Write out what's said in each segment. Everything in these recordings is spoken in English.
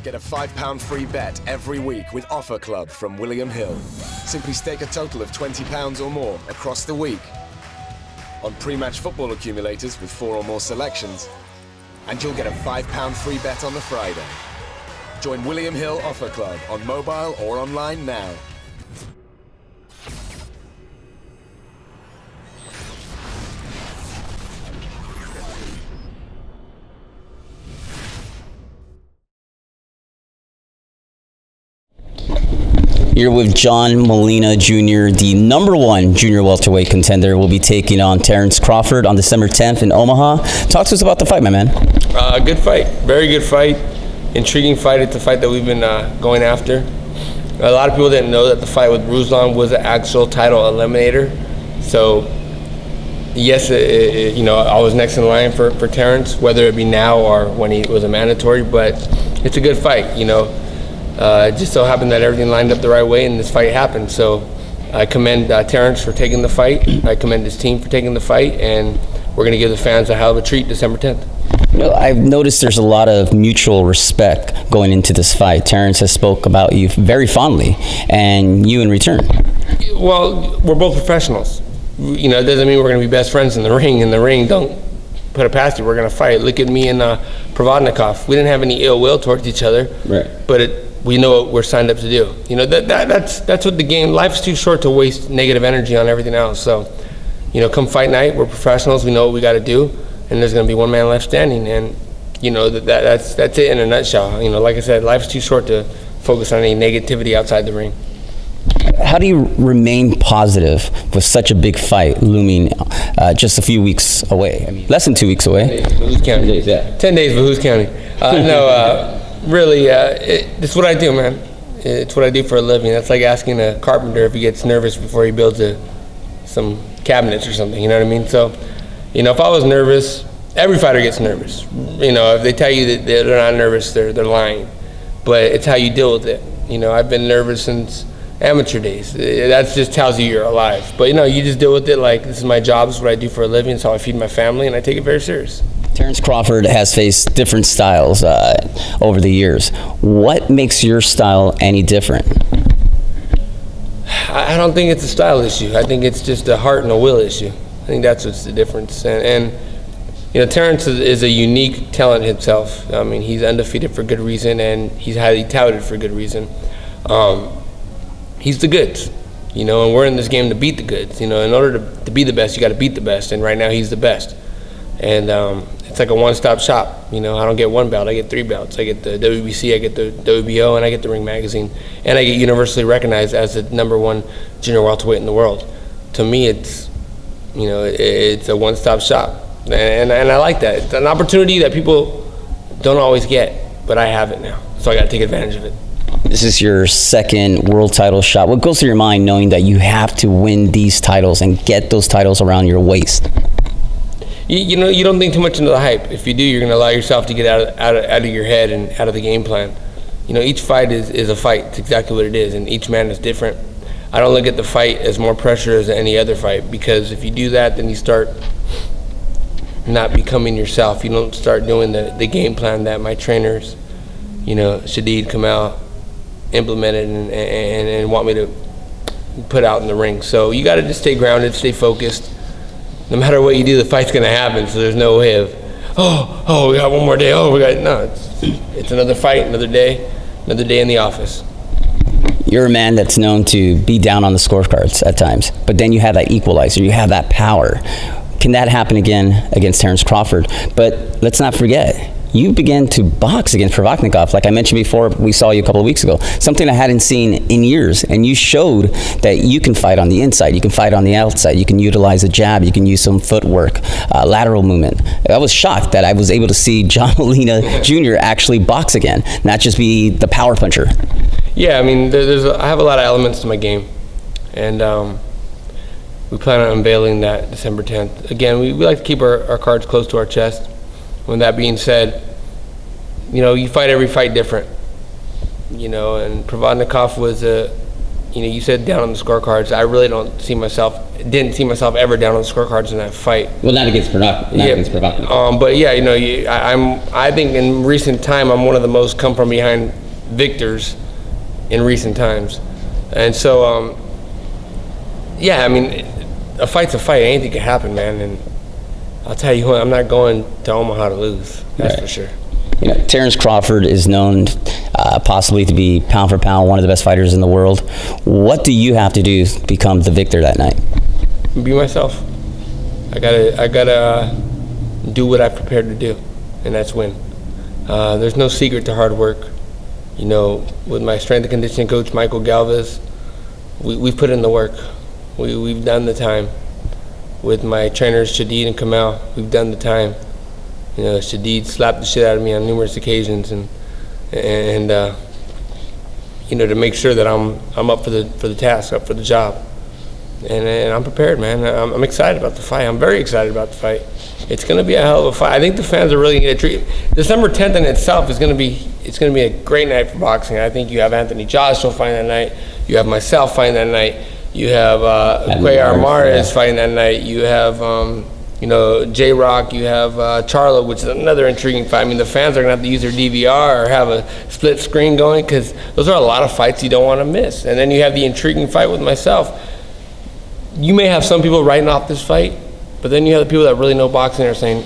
Get a £5 free bet every week with Offer Club from William Hill. Simply stake a total of £20 or more across the week on pre-match football accumulators with 4 or more selections, and you'll get a £5 free bet on the Friday. Join William Hill Offer Club on mobile or online now. You're with John Molina Jr., the #1 junior welterweight contender. Will be taking on Terence Crawford on December 10th in Omaha. Talk to us about the fight, my man. Good fight. Very good fight. Intriguing fight. It's a fight that we've been going after. A lot of people didn't know that the fight with Ruslan was an actual title eliminator. So, yes, I was next in line for Terence, whether it be now or when he was a mandatory. But it's a good fight, It just so happened that everything lined up the right way and this fight happened. So I commend Terence for taking the fight. I commend his team for taking the fight, and we're going to give the fans a hell of a treat December 10th. I've noticed there's a lot of mutual respect going into this fight. Terence has spoke about you very fondly, and you in return. Well, we're both professionals. It doesn't mean we're going to be best friends in the ring. In the ring, don't put it past you. We're going to fight. Look at me and Provodnikov. We didn't have any ill will towards each other, right? But we know what we're signed up to do. That's what the game. Life's too short to waste negative energy on everything else. So, come fight night, we're professionals. We know what we got to do, and there's going to be one man left standing. And that's it in a nutshell. Like I said, life's too short to focus on any negativity outside the ring. How do you remain positive with such a big fight looming just a few weeks away? Less than 2 weeks away. Who's counting? 10 days, yeah. 10 days, but who's counting? Really, it's what I do, man. It's what I do for a living. That's like asking a carpenter if he gets nervous before he builds some cabinets or something, you know what I mean? So, if I was nervous, every fighter gets nervous. If they tell you that they're not nervous, they're lying. But it's how you deal with it. I've been nervous since amateur days. That just tells you you're alive. But, you just deal with it like this is my job, this is what I do for a living, it's how I feed my family, and I take it very serious. Terence Crawford has faced different styles over the years. What makes your style any different? I don't think it's a style issue. I think it's just a heart and a will issue. I think that's what's the difference. And Terence is a unique talent himself. I mean, he's undefeated for good reason, and he's highly touted for good reason. He's the goods, and we're in this game to beat the goods. In order to be the best, you got to beat the best, and right now he's the best. And it's like a one-stop shop. I don't get one belt, I get 3 belts. I get the WBC, I get the WBO, and I get the Ring Magazine. And I get universally recognized as the #1 junior welterweight in the world. To me, it's a one-stop shop. And I like that. It's an opportunity that people don't always get, but I have it now. So I got to take advantage of it. This is your second world title shot. What goes through your mind knowing that you have to win these titles and get those titles around your waist? You don't think too much into the hype. If you do, you're going to allow yourself to get out of your head and out of the game plan. Each fight is a fight. It's exactly what it is, and each man is different. I don't look at the fight as more pressure as any other fight, because if you do that, then you start not becoming yourself. You don't start doing the game plan that my trainers, Shadid, Kamal, implemented and want me to put out in the ring. So you got to just stay grounded, stay focused. No matter what you do, the fight's going to happen. So there's no way of, we got one more day. It's another fight, another day in the office. You're a man that's known to be down on the scorecards at times, but then you have that equalizer, you have that power. Can that happen again against Terence Crawford? But let's not forget, you began to box against Provodnikov, like I mentioned before. We saw you a couple of weeks ago, something I hadn't seen in years, and you showed that you can fight on the inside, you can fight on the outside, you can utilize a jab, you can use some footwork, lateral movement. I was shocked that I was able to see John Molina Jr. actually box again, not just be the power puncher. Yeah, I mean, I have a lot of elements to my game, and we plan on unveiling that December 10th. Again, we like to keep our cards close to our chest. When that being said, you fight every fight different. And Provodnikov was you said down on the scorecards. I really didn't see myself ever down on the scorecards in that fight. Well, not against Provocative. But yeah, I think in recent time I'm one of the most come from behind victors in recent times, and so yeah, I mean, a fight's a fight. Anything can happen, man. And I'll tell you what, I'm not going to Omaha to lose. That's for sure. Terence Crawford is known possibly to be pound for pound one of the best fighters in the world. What do you have to do to become the victor that night? Be myself. I gotta do what I've prepared to do, and that's win. There's no secret to hard work. With my strength and conditioning coach, Michael Galvez, we've put in the work. We've done the time. With my trainers, Shadid and Kamal, we've done the time. Shadid slapped the shit out of me on numerous occasions, and to make sure that I'm up for the task, up for the job, and I'm prepared, man. I'm excited about the fight. I'm very excited about the fight. It's going to be a hell of a fight. I think the fans are really going to treat December 10th in itself is going to be a great night for boxing. I think you have Anthony Joshua fighting that night. You have myself fighting that night. You have Arums fighting that night. You have JRoc. You have Charlo, which is another intriguing fight. I mean, the fans are going to have to use their DVR or have a split screen going, because those are a lot of fights you don't want to miss. And then you have the intriguing fight with myself. You may have some people writing off this fight, but then you have the people that really know boxing that are saying,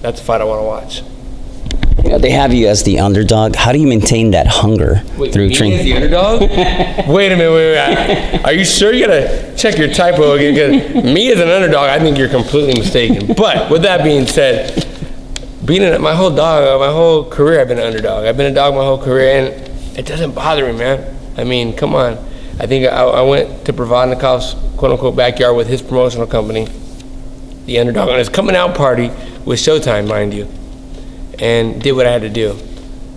that's a fight I want to watch. They have you as the underdog. How do you maintain that hunger through training? As the underdog? Wait a minute. Wait. Are you sure? You gotta check your typo again. Because me as an underdog, I think you're completely mistaken. But with that being said, my whole career, I've been an underdog. I've been a dog my whole career, and it doesn't bother me, man. I mean, come on. I think I went to Provodnikov's quote-unquote backyard with his promotional company, the Underdog, on his coming out party with Showtime, mind you, and did what I had to do.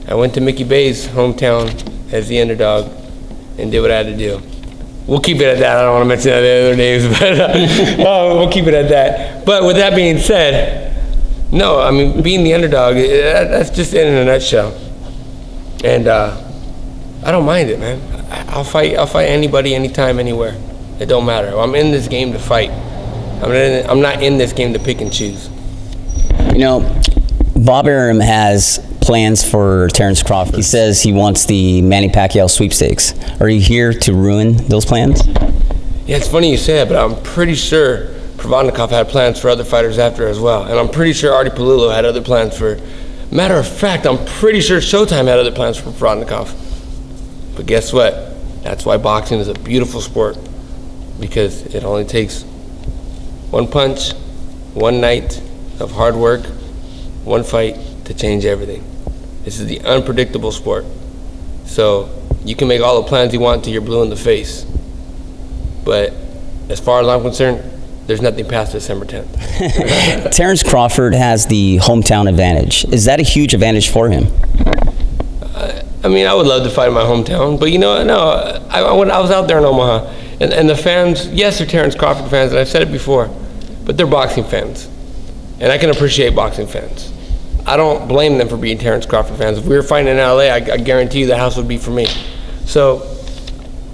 I went to Mickey Bay's hometown as the Underdog and did what I had to do. We'll keep it at that. I don't want to mention the other names, but we'll keep it at that. But with that being said, no, I mean, being the Underdog, that's just it in a nutshell. And I don't mind it, man. I'll fight anybody, anytime, anywhere. It don't matter. I'm in this game to fight. I'm not in this game to pick and choose. Bob Arum has plans for Terence Crawford. He says he wants the Manny Pacquiao sweepstakes. Are you here to ruin those plans? Yeah, it's funny you say that, but I'm pretty sure Provodnikov had plans for other fighters after as well. And I'm pretty sure Artie Palullo had other plans for... Matter of fact, I'm pretty sure Showtime had other plans for Provodnikov. But guess what? That's why boxing is a beautiful sport, because it only takes one punch, one night of hard work, one fight to change everything. This is the unpredictable sport. So you can make all the plans you want till you're blue in the face. But as far as I'm concerned, there's nothing past December 10th. Terence Crawford has the hometown advantage. Is that a huge advantage for him? I mean, I would love to fight in my hometown, but I was out there in Omaha, and the fans, yes, they're Terence Crawford fans, and I've said it before, but they're boxing fans, and I can appreciate boxing fans. I don't blame them for being Terence Crawford fans. If we were fighting in LA, I guarantee you the house would be for me. So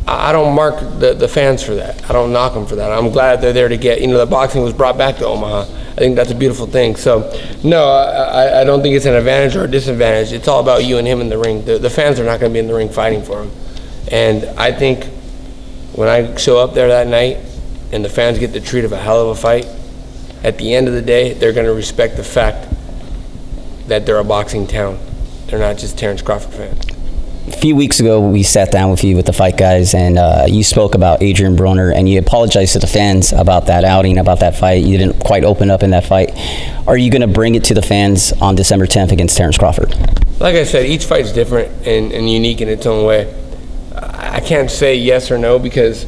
I don't mark the fans for that. I don't knock them for that. I'm glad they're there to get, the boxing was brought back to Omaha. I think that's a beautiful thing. So, no, I don't think it's an advantage or a disadvantage. It's all about you and him in the ring. The fans are not going to be in the ring fighting for him. And I think when I show up there that night and the fans get the treat of a hell of a fight, at the end of the day, they're going to respect the fact that they're a boxing town. They're not just Terence Crawford fans. A few weeks ago, we sat down with you with the Fight Guys, and you spoke about Adrian Broner, and you apologized to the fans about that outing, about that fight. You didn't quite open up in that fight. Are you going to bring it to the fans on December 10th against Terence Crawford? Like I said, each fight's different and unique in its own way. I can't say yes or no because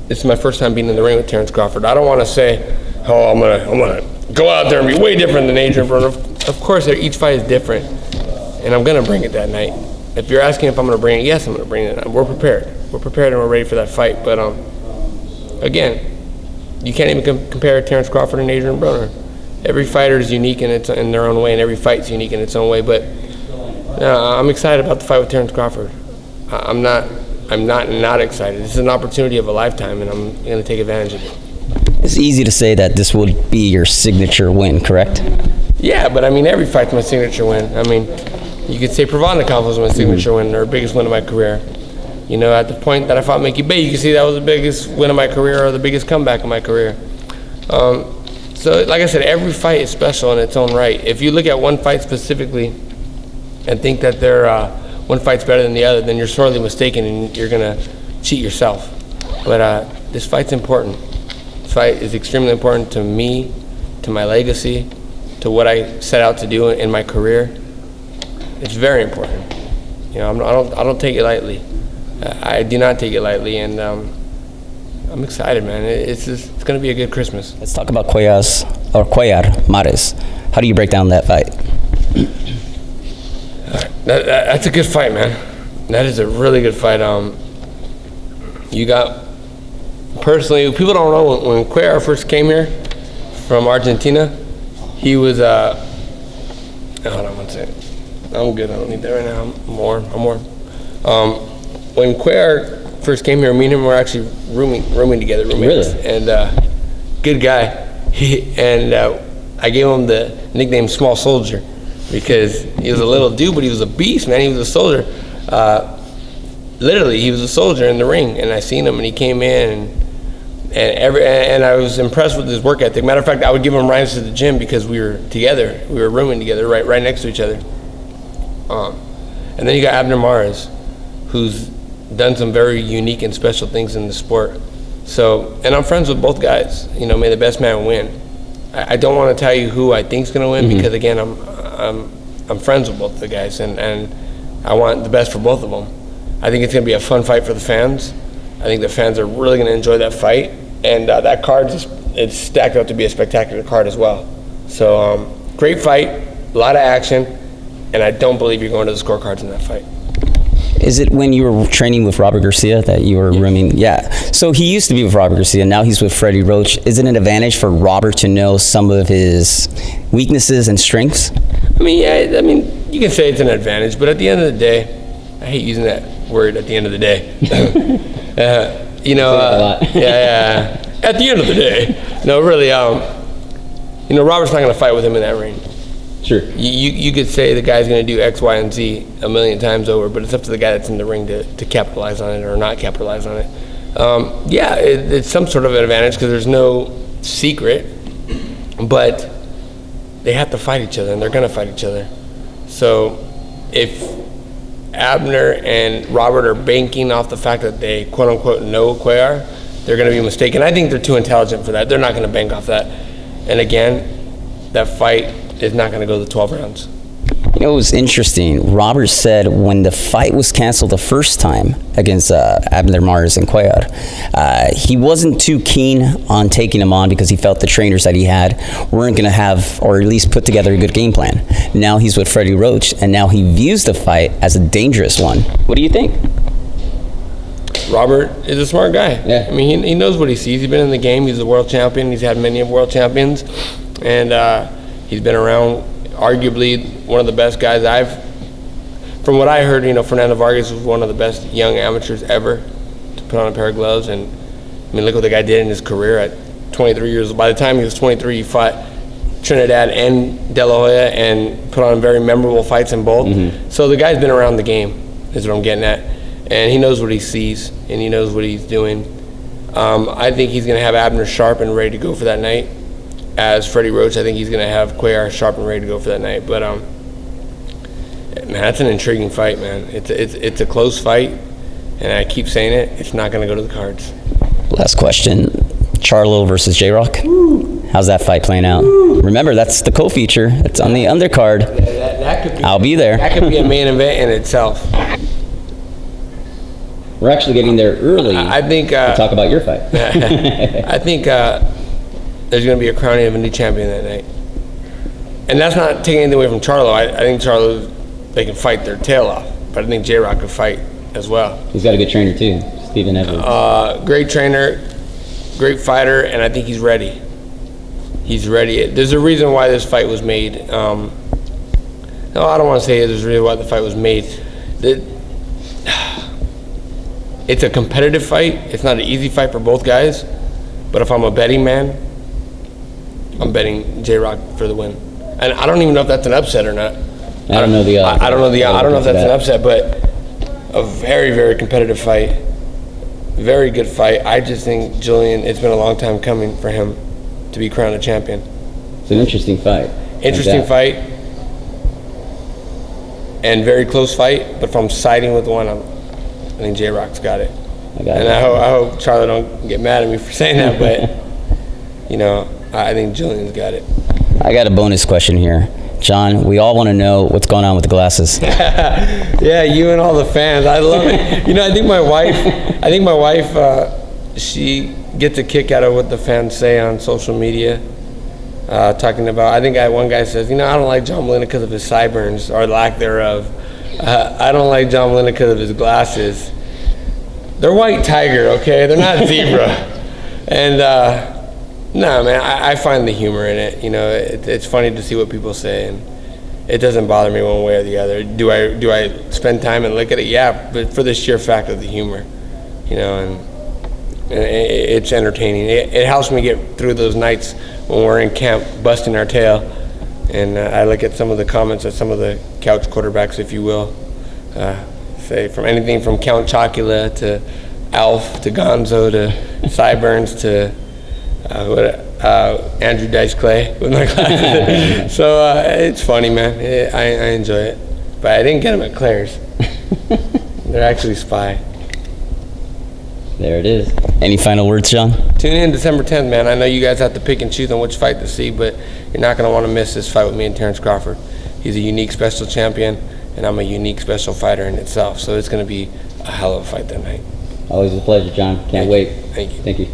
this is my first time being in the ring with Terence Crawford. I don't want to say, oh, I'm gonna go out there and be way different than Adrian Broner. Of course, each fight is different. And I'm going to bring it that night. If you're asking if I'm going to bring it, yes, I'm going to bring it. We're prepared. We're prepared and we're ready for that fight. But, again, you can't even compare Terence Crawford and Adrian Broner. Every fighter is unique in their own way, and every fight's unique in its own way. But I'm excited about the fight with Terence Crawford. I'm not I'm not excited. This is an opportunity of a lifetime, and I'm going to take advantage of it. It's easy to say that this would be your signature win, correct? Yeah, but I mean, every fight's my signature win. I mean, you could say Provannikov was my signature win, or biggest win of my career. You know, at the point that I fought Mickey Bay, you can see that was the biggest win of my career, or the biggest comeback of my career. So, like I said, every fight is special in its own right. If you look at one fight specifically and think that one fight's better than the other, then you're sorely mistaken, and you're gonna cheat yourself. But this fight's important. This fight is extremely important to me, to my legacy, to what I set out to do in my career. It's very important. You know, I don't take it lightly. I do not take it lightly, and I'm excited, man. It's going to be a good Christmas. Let's talk about Cuellar Mares. How do you break down that fight? That's a good fight, man. That is a really good fight. You got, personally, people don't know, when Cuellar first came here from Argentina, he was, hold on one second. I'm good, I don't need that right now. I'm warm. When Cuellar first came here, me and him were actually rooming together, roommates. Really? And good guy. I gave him the nickname Small Soldier because he was a little dude, but he was a beast, man. He was a soldier. Literally, he was a soldier in the ring, and I seen him, and he came in, and I was impressed with his work ethic. Matter of fact, I would give him rides to the gym because we were together. We were rooming together, right next to each other. And then you got Abner Mares, who's done some very unique and special things in the sport. So, and I'm friends with both guys. You know, may the best man win. I don't want to tell you who I think's going to win because, again, I'm friends with both the guys, and I want the best for both of them. I think it's going to be a fun fight for the fans. I think the fans are really going to enjoy that fight, and that card it's stacked up to be a spectacular card as well. So, great fight, a lot of action, and I don't believe you're going to the scorecards in that fight. Is it when you were training with Robert Garcia that you were rooming? Yeah. So he used to be with Robert Garcia. Now he's with Freddie Roach. Is it an advantage for Robert to know some of his weaknesses and strengths? I mean, yeah. I mean, you can say it's an advantage, but at the end of the day, I hate using that word. At the end of the day, you know. Yeah. At the end of the day, no, really. You know, Robert's not going to fight with him in that ring. Sure. You could say the guy's going to do X, Y, and Z a million times over, but it's up to the guy that's in the ring to capitalize on it or not capitalize on it. Yeah, it's some sort of an advantage because there's no secret, but they have to fight each other, and they're going to fight each other. So if Abner and Robert are banking off the fact that they quote-unquote know Cuellar, they're going to be mistaken. I think they're too intelligent for that. They're not going to bank off that. And again, that fight is not going to go the 12 rounds. You know, it was interesting. Robert said when the fight was canceled the first time against Abner Mares and Cuellar, he wasn't too keen on taking him on because he felt the trainers that he had weren't going to have, or at least put together a good game plan. Now he's with Freddie Roach, and now he views the fight as a dangerous one. What do you think? Robert is a smart guy. Yeah. I mean, he knows what he sees. He's been in the game. He's a world champion. He's had many of world champions. And he's been around, arguably one of the best guys from what I heard, you know, Fernando Vargas was one of the best young amateurs ever to put on a pair of gloves. And I mean, look what the guy did in his career at 23 years old. By the time he was 23, he fought Trinidad and De La Hoya and put on very memorable fights in both. Mm-hmm. So the guy's been around the game, is what I'm getting at. And he knows what he sees, and he knows what he's doing. I think he's going to have Abner sharp and ready to go for that night. As Freddie Roach, I think he's going to have Cuellar sharp and ready to go for that night. But man, that's an intriguing fight, man. It's a close fight, and I keep saying it. It's not going to go to the cards. Last question: Charlo versus JRoc. How's that fight playing out? Remember, that's the co-feature. It's on the undercard. That could be. I'll be there. That could be a main event in itself. We're actually getting there early. I think to talk about your fight. I think there's going to be a crowning of a new champion that night, and that's not taking anything away from Charlo. I think Charlo, they can fight their tail off, but I think JRoc could fight as well. He's got a good trainer too, Stephen Edwards. Great trainer, great fighter, and I think he's ready. He's ready. There's a reason why this fight was made. No, I don't want to say there's a reason why the fight was made. it's a competitive fight. It's not an easy fight for both guys. But if I'm a betting man, I'm betting JRoc for the win. And I don't even know if that's an upset or not. I don't know if that's an upset, but a very, very competitive fight. Very good fight. I just think Julian, it's been a long time coming for him to be crowned a champion. It's an interesting fight. Interesting fight. And very close fight. But if I'm siding with one, I think JRoc's got it. I hope Charlo don't get mad at me for saying that, but you know, I think Julian's got it. I got a bonus question here. John, we all want to know what's going on with the glasses. Yeah, you and all the fans. I love it. You know, I think my wife, she gets a kick out of what the fans say on social media. Talking about, I think one guy says, you know, I don't like John Molina because of his sideburns or lack thereof. I don't like John Molina because of his glasses. They're white tiger, okay? They're not zebra. And no, man, I find the humor in it. You know, it's funny to see what people say, and it doesn't bother me one way or the other. Do I spend time and look at it? Yeah, but for the sheer fact of the humor, you know, and it's entertaining. It helps me get through those nights when we're in camp busting our tail, and I look at some of the comments of some of the couch quarterbacks, if you will, say from anything from Count Chocula to Alf to Gonzo to Sideburns to Andrew Dice Clay with my glasses. So it's funny, man. I enjoy it, but I didn't get them at Claire's. They're actually Spy. There it is. Any final words, John? Tune in December 10th, man. I know you guys have to pick and choose on which fight to see, but you're not going to want to miss this fight with me and Terence Crawford. He's a unique special champion, and I'm a unique special fighter in itself. So it's going to be a hell of a fight that night. Always a pleasure, John. Can't wait. Thank you. Thank you.